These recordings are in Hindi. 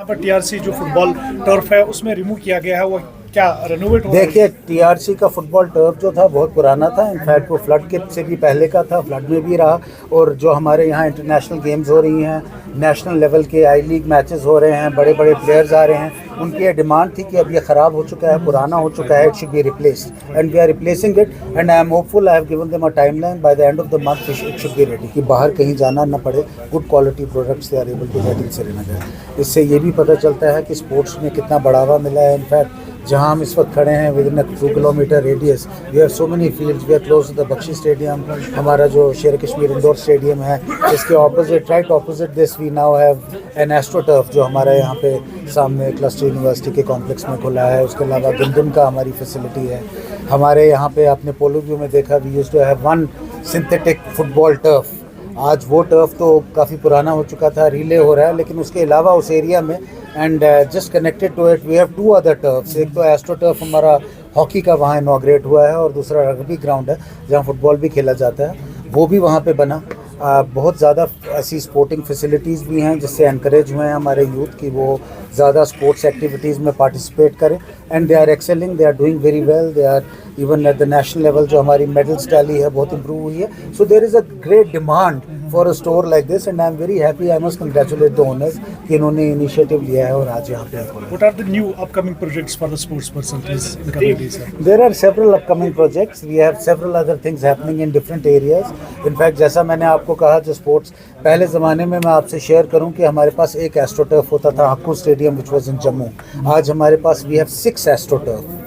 यहाँ पर टीआरसी जो फुटबॉल टर्फ है उसमें रिमूव किया गया है, वो क्या रेनोवेट हो? देखिए, टीआरसी का फुटबॉल टर्फ जो था बहुत पुराना था। इनफैक्ट वो फ्लड के से भी पहले का था, फ्लड में भी रहा। और जो हमारे यहाँ इंटरनेशनल गेम्स हो रही हैं, नेशनल लेवल के आई लीग मैचेस हो रहे हैं, बड़े बड़े प्लेयर्स आ रहे हैं, उनकी ये डिमांड थी कि अब ये ख़राब हो चुका है, पुराना हो चुका है, it should be replaced and we are replacing it and I am hopeful. I have given them a timeline, by the end of the month it should be ready, कि बाहर कहीं जाना ना पड़े, good quality products they are able to get in Srinagar. इससे ये भी पता चलता है कि स्पोर्ट्स में कितना बढ़ावा मिला है। इनफैक्ट जहाँ हम इस वक्त खड़े हैं, within 2 kilometre radius we have so many fields, we are close to the Bakshi stadium, हमारा जो शेर कश्मीर इंडोर स्टेडियम है, इसके opposite, right opposite this we now have an astro turf जो हमारा यहाँ पे सामने क्लस्टर यूनिवर्सिटी के कॉम्प्लेक्स में खुला है। उसके अलावा गुंदम का हमारी फैसिलिटी है। हमारे यहाँ पे आपने पोलो व्यू में देखा, we used to have 1 synthetic football turf. आज वो टर्फ तो काफ़ी पुराना हो चुका था, रिले हो रहा है, लेकिन उसके अलावा उस एरिया में and just connected to it we have 2 other turfs. एक तो एस्ट्रो टर्फ हमारा हॉकी का वहाँ इनॉग्रेट हुआ है, और दूसरा रग्बी ग्राउंड है जहाँ फुटबॉल भी खेला जाता है, वो भी वहाँ पे बना। बहुत ज़्यादा ऐसी स्पोर्टिंग फैसिलिटीज़ भी हैं जिससे एनकरेज हुए हैं हमारे यूथ कि वो ज़्यादा स्पोर्ट्स एक्टिविटीज़ में पार्टिसिपेट करें, and they are excelling, they are doing very well, they are even at the national level जो हमारी मेडल्स टैली है बहुत इंप्रूव हुई है। So there is a great demand for a store like this and I am very happy. I must congratulate the owners कि इन्होंने इनिशिएटिव लिया है और आज यहाँ पे। What are the new upcoming projects for the sports facilities in coming days? There are several upcoming projects. We have several other things happening in different areas. In fact, जैसा मैंने आपको कहा, जो स्पोर्ट्स पहले ज़माने में मैं आपसे शेयर करूं कि हमारे पास एक एस्ट्रोटर्फ होता था, Hakku stadium which was in Jammu. आज हमारे पास वी हैव 6 एस्ट्रोटर्फ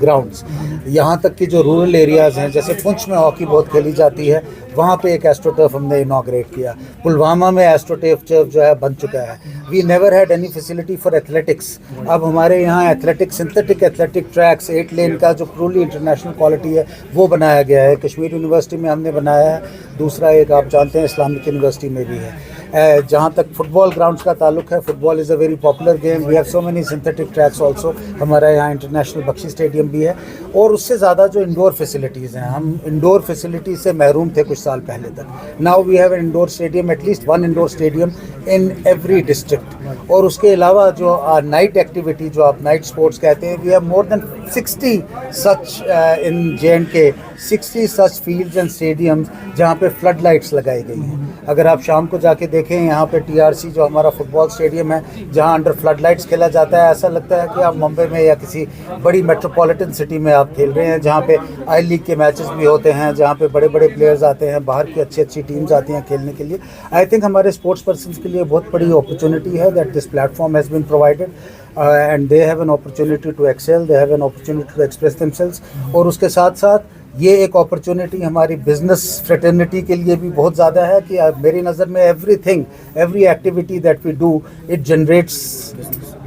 ग्राउंड्स। यहाँ तक कि जो रूरल एरियाज़ हैं, जैसे पुंछ में हॉकी बहुत खेली जाती है, वहाँ पे एक एस्ट्रोटर्फ हमने इनॉग्रेट किया। पुलवामा में एस्ट्रोटर्फ जो है बन चुका है। We never had any facility for athletics. अब हमारे यहाँ athletic, synthetic athletic tracks 8 lane का जो ट्रूली इंटरनेशनल क्वालिटी है वो बनाया गया है। कश्मीर यूनिवर्सिटी में हमने बनाया है, दूसरा एक आप जानते हैं इस्लामिक यूनिवर्सिटी में भी है। जहाँ तक फुटबॉल ग्राउंड्स का ताल्लुक है, football is a very popular game. We have so many synthetic tracks also. हमारा यहाँ इंटरनेशनल बख्शी स्टेडियम भी है। और उससे ज़्यादा जो इंडोर फैसिलिटीज़ हैं, हम इंडोर फैसिलिटीज़ से महरूम थे कुछ साल पहले तक। Now we have an indoor stadium, at least 1 indoor stadium in every district. और उसके अलावा जो नाइट एक्टिविटी, जो आप नाइट स्पोर्ट्स कहते हैं, we have more than 60 such in JNK, 60 such fields and stadiums जहाँ पे फ्लड लाइट्स लगाई गई हैं। अगर आप शाम को जाके देखें, यहाँ पे टीआरसी जो हमारा फुटबॉल स्टेडियम है, जहाँ अंडर फ्लड लाइट्स खेला जाता है, ऐसा लगता है कि आप मुंबई में या किसी बड़ी मेट्रोपॉलिटन सिटी में आप खेल रहे हैं, जहाँ पे आई लीग के मैचेस भी होते हैं, जहाँ पे बड़े बड़े प्लेयर्स आते हैं, बाहर की अच्छी अच्छी टीम्स आती हैं खेलने के लिए। आई थिंक हमारे स्पोर्ट्स पर्सन्स के लिए बहुत बड़ी अपॉर्चुनिटी है that this platform has been provided and they have an opportunity to excel, they have an opportunity to express themselves. और उसके साथ साथ ये एक अपॉर्चुनिटी हमारी बिजनेस फ्रेटर्निटी के लिए भी बहुत ज़्यादा है कि मेरी नज़र में everything, every activity that we do, it generates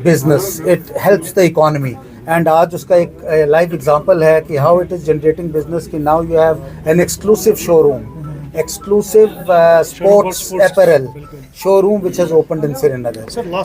business, it helps the economy. And आज उसका एक लाइव एग्जांपल है कि how it is generating business, कि now you have an exclusive showroom, exclusive sports apparel showroom which has opened in Srinagar.